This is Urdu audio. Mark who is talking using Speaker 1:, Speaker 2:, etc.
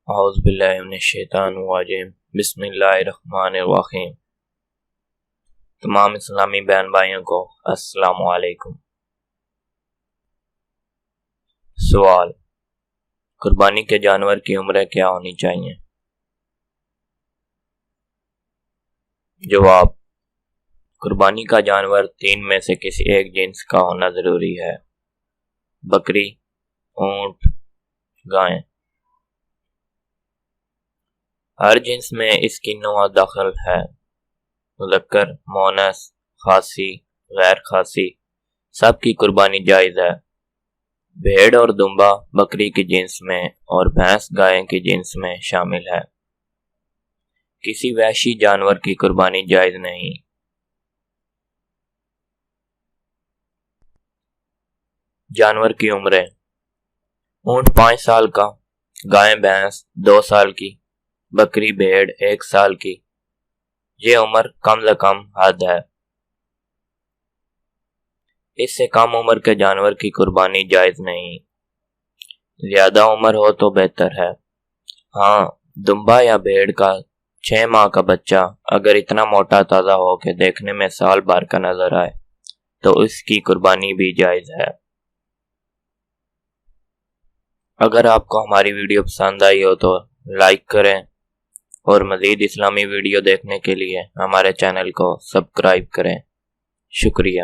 Speaker 1: اعوذ باللہ من الشیطان الرجیم بسم اللہ الرحمن الرحیم۔ تمام اسلامی بہن بھائیوں کو السلام علیکم۔ سوال: قربانی کے جانور کی عمر کیا ہونی چاہیے؟ جواب: قربانی کا جانور 3 میں سے کسی ایک جنس کا ہونا ضروری ہے: بکری، اونٹ، گائے۔ ہر جنس میں اس کی نوع داخل ہے: مذکر، مؤنث، خاصی، غیر خاصی، سب کی قربانی جائز ہے۔ بھیڑ اور دمبا بکری کی جنس میں اور بھینس گائے کی جنس میں شامل ہے۔ کسی وحشی جانور کی قربانی جائز نہیں۔ جانور کی عمریں: اونٹ 5 سال کا، گائے بھینس 2 سال کی، بکری بھیڑ 1 سال کی۔ یہ عمر کم سے کم حد ہے۔ اس سے کم عمر کے جانور کی قربانی جائز نہیں۔ زیادہ عمر ہو تو بہتر ہے۔ ہاں، دمبا یا بھیڑ کا 6 ماہ کا بچہ اگر اتنا موٹا تازہ ہو کہ دیکھنے میں سال بھر کا نظر آئے تو اس کی قربانی بھی جائز ہے۔ اگر آپ کو ہماری ویڈیو پسند آئی ہو تو لائک کریں اور مزید اسلامی ویڈیو دیکھنے کے لیے ہمارے چینل کو سبسکرائب کریں۔ شکریہ۔